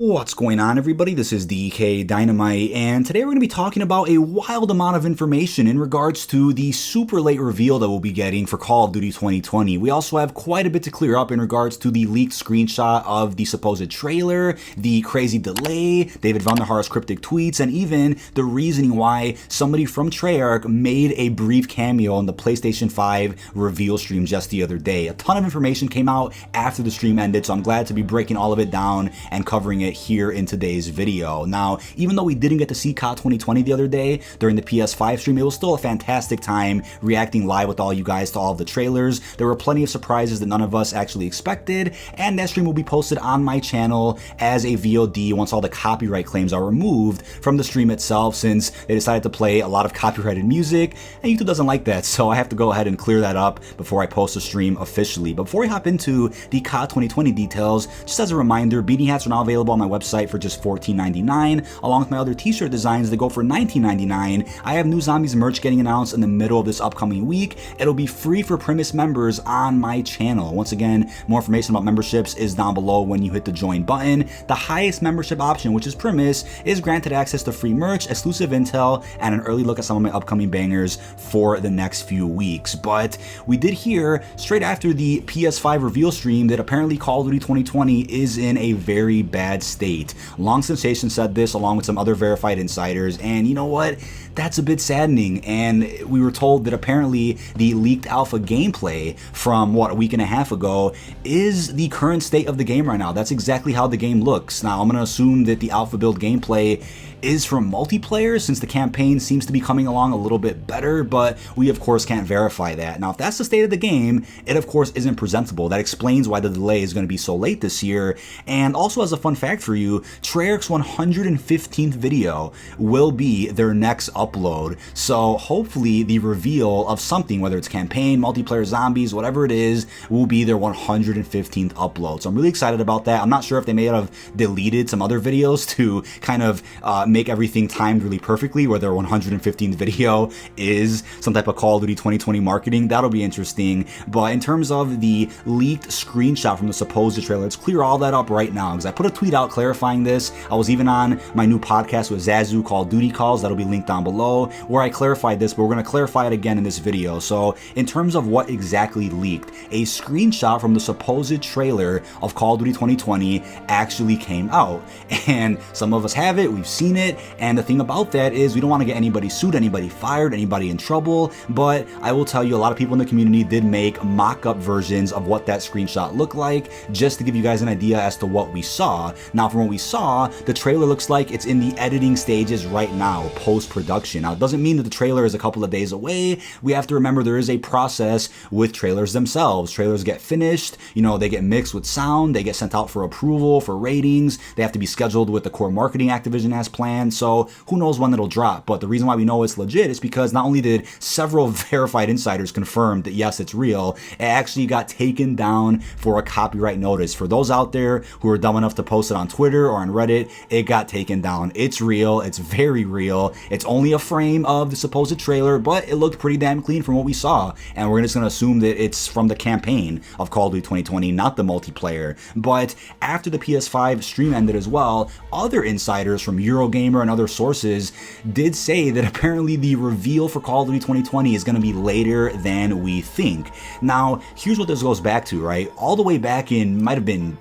What's going on, everybody? This is dkdynamite, and today we're going to be talking about a wild amount of information in regards to the super late reveal that we'll be getting for Call of Duty 2020. We also have quite a bit to clear up in regards to the leaked screenshot of the supposed trailer, the crazy delay, David Vonderhaar's cryptic tweets, and even the reasoning why somebody from Treyarch made a brief cameo on the PlayStation 5 reveal stream just the other day. A ton of information came out after the stream ended, so I'm glad to be breaking all of it down and covering it here in today's video. Now, even though we didn't get to see COD 2020 the other day during the PS5 stream, it was still a fantastic time reacting live with all you guys to all of the trailers. There were plenty of surprises that none of us actually expected, and that stream will be posted on my channel as a VOD once all the copyright claims are removed from the stream itself, since they decided to play a lot of copyrighted music, and YouTube doesn't like that, so I have to go ahead and clear that up before I post the stream officially. But before we hop into the COD 2020 details, just as a reminder, beanie hats are now available on my website for just $14.99, along with my other t-shirt designs that go for $19.99. I have new Zombies merch getting announced in the middle of this upcoming week. It'll be free for Premise members on my channel. Once again, more information about memberships is down below when you hit the join button. The highest membership option, which is Premise, is granted access to free merch, exclusive intel, and an early look at some of my upcoming bangers for the next few weeks. But we did hear straight after the PS5 reveal stream that apparently Call of Duty 2020 is in a very bad state. Long Sensation said this along with some other verified insiders, and you know what? That's a bit saddening, and we were told that apparently the leaked alpha gameplay from, a week and a half ago is the current state of the game right now. That's exactly how the game looks. Now, I'm going to assume that the alpha build gameplay is from multiplayer, since the campaign seems to be coming along a little bit better, but we of course can't verify that. Now, if that's the state of the game, it of course isn't presentable. That explains why the delay is going to be so late this year. And also, as a fun fact for you, Treyarch's 115th video will be their next upload. So hopefully the reveal of something, whether it's campaign, multiplayer, zombies, whatever it is, will be their 115th upload. So I'm really excited about that. I'm not sure if they may have deleted some other videos to kind of make everything timed really perfectly, where their 115th video is some type of Call of Duty 2020 marketing. That'll be interesting. But in terms of the leaked screenshot from the supposed trailer, let's clear all that up right now, because I put a tweet out clarifying this. I was even on my new podcast with Zazu called Duty Calls, that'll be linked down below, where I clarified this, but we're going to clarify it again in this video. So in terms of what exactly leaked, a screenshot from the supposed trailer of Call of Duty 2020 actually came out, and some of us have it, we've seen it, and the thing about that is we don't want to get anybody sued, anybody fired, anybody in trouble, but I will tell you, a lot of people in the community did make mock-up versions of what that screenshot looked like, just to give you guys an idea as to what we saw. Now, from what we saw, the trailer looks like it's in the editing stages right now, post-production. Now, it doesn't mean that the trailer is a couple of days away. We have to remember there is a process with trailers themselves. Trailers get finished, they get mixed with sound, they get sent out for approval, for ratings, they have to be scheduled with the core marketing Activision has planned, so who knows when it'll drop. But the reason why we know it's legit is because not only did several verified insiders confirm that yes, it's real, it actually got taken down for a copyright notice. For those out there who are dumb enough to post it on Twitter or on Reddit, it got taken down. It's real, it's very real. It's only a frame of the supposed trailer, but it looked pretty damn clean from what we saw, and we're just going to assume that it's from the campaign of Call of Duty 2020, not the multiplayer. But after the PS5 stream ended as well, other insiders from Eurogamer and other sources did say that apparently the reveal for Call of Duty 2020 is going to be later than we think. Now, here's what this goes back to, right? All the way back in, might have been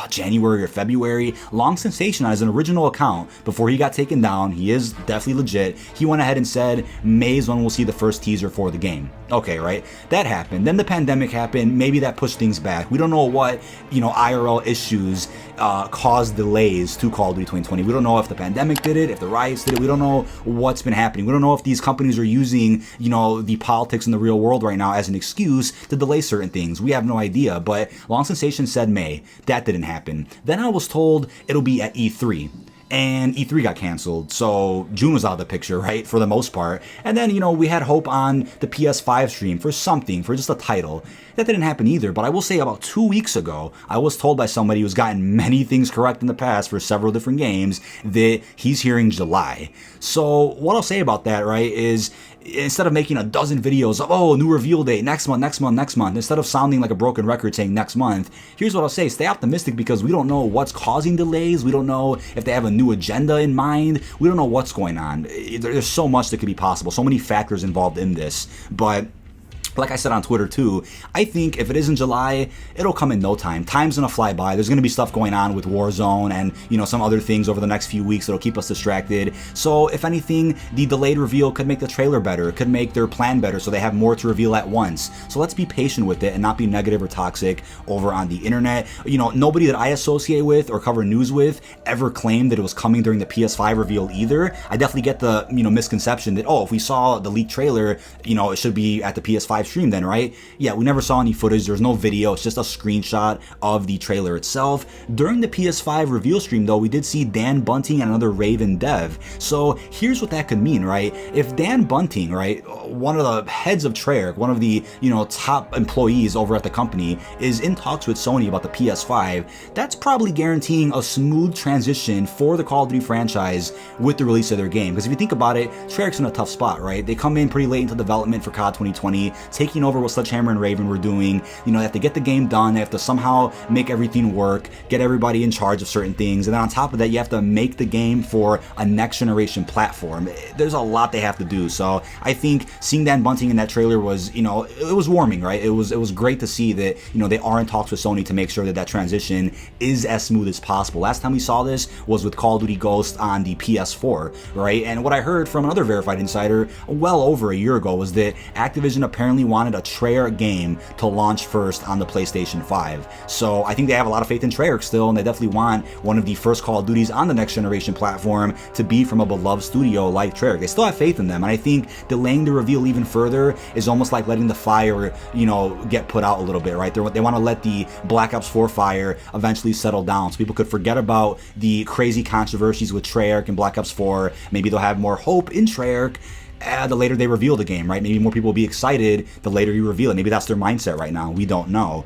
January or February, Long Sensation on his original account, before he got taken down, he is definitely legit, he went ahead and said May is when we'll see the first teaser for the game. Okay, right? That happened. Then the pandemic happened. Maybe that pushed things back. We don't know what, IRL issues caused delays to Call of Duty 2020. We don't know if the pandemic did it, if the riots did it. We don't know what's been happening. We don't know if these companies are using, the politics in the real world right now as an excuse to delay certain things. We have no idea. But Long Sensation said May. That didn't happen. Then I was told it'll be at E3. and E3 got canceled, so June was out of the picture, right, for the most part. And then, we had hope on the PS5 stream for something, for just a title. That didn't happen either, but I will say about 2 weeks ago, I was told by somebody who's gotten many things correct in the past for several different games that he's hearing July. So what I'll say about that, right, is instead of making a dozen videos of, oh, new reveal date, next month, instead of sounding like a broken record saying next month, here's what I'll say: stay optimistic, because we don't know what's causing delays. We don't know if they have a new agenda in mind. We don't know what's going on. There's so much that could be possible, so many factors involved in this. But like I said on Twitter too, I think if it is in July, it'll come in no time. Time's gonna fly by. There's gonna be stuff going on with Warzone and, some other things over the next few weeks that'll keep us distracted. So if anything, the delayed reveal could make the trailer better. It could make their plan better so they have more to reveal at once. So let's be patient with it and not be negative or toxic over on the internet. Nobody that I associate with or cover news with ever claimed that it was coming during the PS5 reveal either. I definitely get the, misconception that, oh, if we saw the leaked trailer, it should be at the PS5 stream then, right? Yeah, we never saw any footage. There's no video. It's just a screenshot of the trailer itself. During the PS5 reveal stream, though, we did see Dan Bunting and another Raven dev. So here's what that could mean, right? If Dan Bunting, right, one of the heads of Treyarch, one of the, top employees over at the company, is in talks with Sony about the PS5, that's probably guaranteeing a smooth transition for the Call of Duty franchise with the release of their game. Because if you think about it, Treyarch's in a tough spot, right? They come in pretty late into development for COD 2020, taking over what Sledgehammer and Raven were doing. They have to get the game done. They have to somehow make everything work, get everybody in charge of certain things. And then on top of that, you have to make the game for a next generation platform. There's a lot they have to do. So I think seeing Dan Bunting in that trailer was, it was warming, right? It was great to see that, they are in talks with Sony to make sure that that transition is as smooth as possible. Last time we saw this was with Call of Duty Ghost on the PS4, right? And what I heard from another verified insider well over a year ago was that Activision apparently wanted a Treyarch game to launch first on the PlayStation 5. So I think they have a lot of faith in Treyarch still, and they definitely want one of the first Call of Duties on the next generation platform to be from a beloved studio like Treyarch. They still have faith in them, and I think delaying the reveal even further is almost like letting the fire, get put out a little bit, right? They want to let the Black Ops 4 fire eventually settle down so people could forget about the crazy controversies with Treyarch and Black Ops 4. Maybe they'll have more hope in Treyarch the later they reveal the game, right? Maybe more people will be excited the later you reveal it. Maybe that's their mindset right now. We don't know.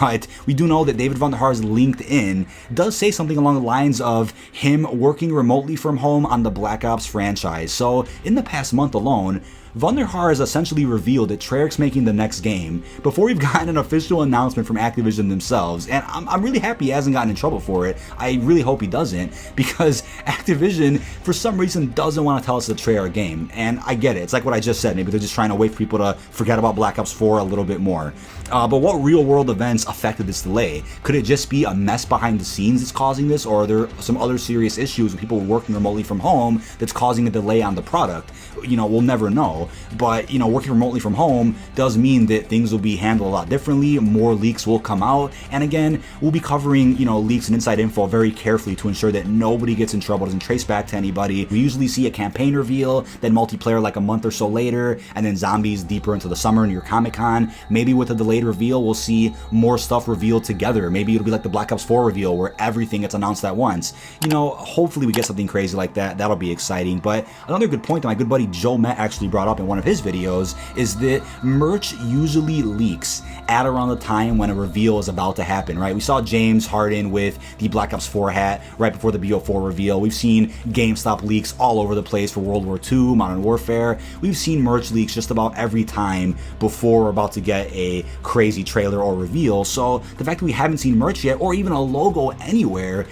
But we do know that David Vonderhaar's LinkedIn does say something along the lines of him working remotely from home on the Black Ops franchise. So in the past month alone, Vonderhaar has essentially revealed that Treyarch's making the next game before we've gotten an official announcement from Activision themselves, and I'm really happy he hasn't gotten in trouble for it. I really hope he doesn't, because Activision, for some reason, doesn't want to tell us it's a Treyarch game, and I get it. It's like what I just said. Maybe they're just trying to wait for people to forget about Black Ops 4 a little bit more. But what real-world events affected this delay? Could it just be a mess behind the scenes that's causing this, or are there some other serious issues with people working remotely from home that's causing a delay on the product? We'll never know. But, working remotely from home does mean that things will be handled a lot differently. More leaks will come out. And again, we'll be covering, leaks and inside info very carefully to ensure that nobody gets in trouble, doesn't trace back to anybody. We usually see a campaign reveal, then multiplayer like a month or so later, and then zombies deeper into the summer near Comic-Con. Maybe with a delayed reveal, we'll see more stuff revealed together. Maybe it'll be like the Black Ops 4 reveal where everything gets announced at once. Hopefully we get something crazy like that. That'll be exciting. But another good point that my good buddy Joe Met actually brought up in one of his videos is that merch usually leaks at around the time when a reveal is about to happen, right? We saw James Harden with the Black Ops 4 hat right before the BO4 reveal. We've seen GameStop leaks all over the place for World War II, Modern Warfare. We've seen merch leaks just about every time before we're about to get a crazy trailer or reveal. So the fact that we haven't seen merch yet, or even a logo anywhere,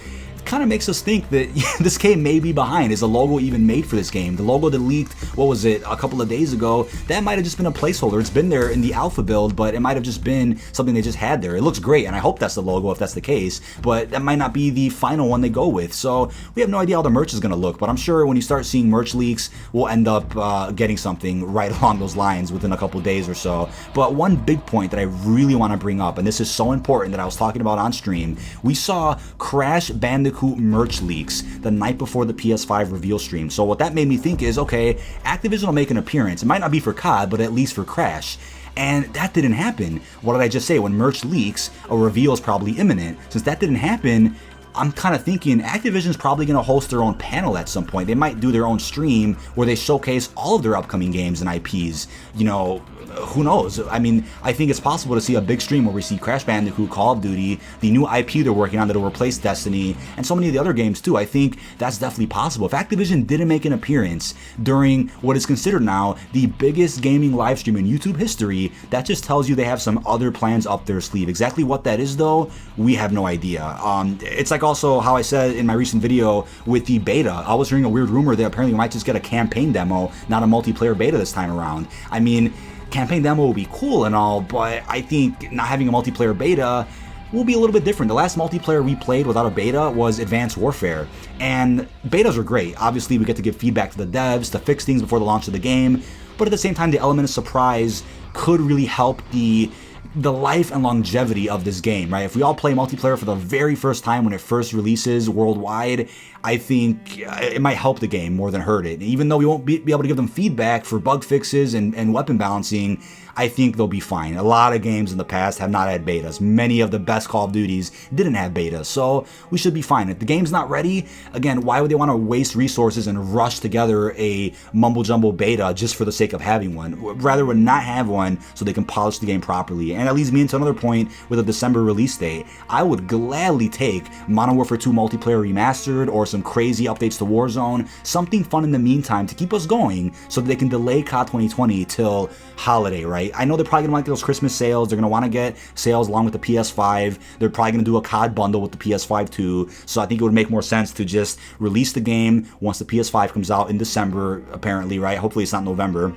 kind of makes us think that this game may be behind. Is a logo even made for this game? The logo that leaked, what was it, a couple of days ago, that might have just been a placeholder. It's been there in the alpha build, but it might have just been something they just had there. It looks great, and I hope that's the logo if that's the case, but that might not be the final one they go with. So we have no idea how the merch is going to look, but I'm sure when you start seeing merch leaks, we'll end up getting something right along those lines within a couple days or so. But one big point that I really want to bring up, and this is so important that I was talking about on stream, we saw Crash Bandicoot merch leaks the night before the PS5 reveal stream. So what that made me think is, okay, Activision will make an appearance. It might not be for COD, but at least for Crash. And that didn't happen. What did I just say? When merch leaks, a reveal is probably imminent. Since that didn't happen, I'm kind of thinking Activision's probably going to host their own panel at some point. They might do their own stream where they showcase all of their upcoming games and IPs. You know, who knows? I mean, I think it's possible to see a big stream where we see Crash Bandicoot, Call of Duty, the new IP they're working on that'll replace Destiny, and so many of the other games too. I think that's definitely possible. If Activision didn't make an appearance during what is considered now the biggest gaming live stream in YouTube history, that just tells you they have some other plans up their sleeve. Exactly what that is though, we have no idea. It's like also how I said in my recent video with the beta. I was hearing a weird rumor that apparently we might just get a campaign demo, not a multiplayer beta this time around. I mean, campaign demo will be cool and all, but I think not having a multiplayer beta will be a little bit different. The last multiplayer we played without a beta was Advanced Warfare, and betas are great. Obviously, we get to give feedback to the devs to fix things before the launch of the game, but at the same time, the element of surprise could really help the life and longevity of this game, right? If we all play multiplayer for the very first time when it first releases worldwide, I think it might help the game more than hurt it. Even though we won't be able to give them feedback for bug fixes and weapon balancing, I think they'll be fine. A lot of games in the past have not had betas. Many of the best Call of Duties didn't have betas, so we should be fine. If the game's not ready, again, why would they want to waste resources and rush together a mumble-jumble beta just for the sake of having one? Rather would not have one so they can polish the game properly. And that leads me into another point with a December release date. I would gladly take Modern Warfare 2 multiplayer remastered or some crazy updates to Warzone, something fun in the meantime to keep us going so that they can delay COD 2020 till holiday, right? I know they're probably going to want to get those Christmas sales. They're going to want to get sales along with the PS5. They're probably going to do a COD bundle with the PS5 too. So I think it would make more sense to just release the game once the PS5 comes out in December, apparently, right? Hopefully it's not November.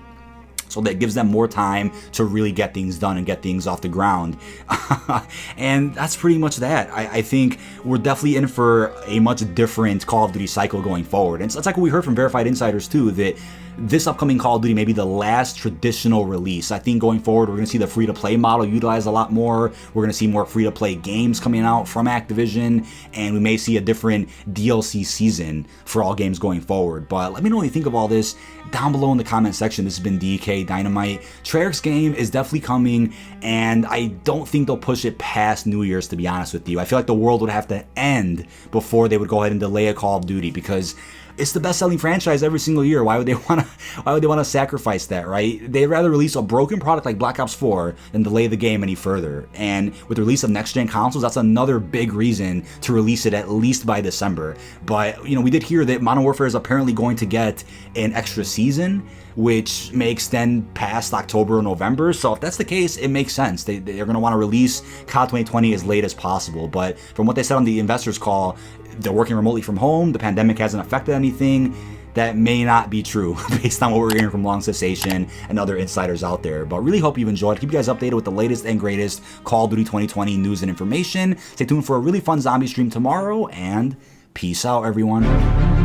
So that gives them more time to really get things done and get things off the ground. And that's pretty much that. I think we're definitely in for a much different Call of Duty cycle going forward. And it's like what we heard from verified insiders too, that this upcoming Call of Duty may be the last traditional release. I think going forward, we're going to see the free-to-play model utilized a lot more. We're going to see more free-to-play games coming out from Activision, and we may see a different DLC season for all games going forward. But let me know what you think of all this down below in the comment section. This has been dkdynamite. Treyarch's game is definitely coming, and I don't think they'll push it past New Year's, to be honest with you. I feel like the world would have to end before they would go ahead and delay a Call of Duty, because it's the best-selling franchise every single year. Why would they want to sacrifice that, right? They'd rather release a broken product like Black Ops 4 than delay the game any further. And with the release of next-gen consoles, that's another big reason to release it at least by December. But, you know, we did hear that Modern Warfare is apparently going to get an extra season, which may extend past October or November. So if that's the case, it makes sense. They're going to want to release COD 2020 as late as possible. But from what they said on the investors call, they're working remotely from home. The pandemic hasn't affected anything. That may not be true based on what we're hearing from Long Cessation and other insiders out there. But really hope you've enjoyed. Keep you guys updated with the latest and greatest Call of Duty 2020 news and information. Stay tuned for a really fun zombie stream tomorrow, and peace out, everyone.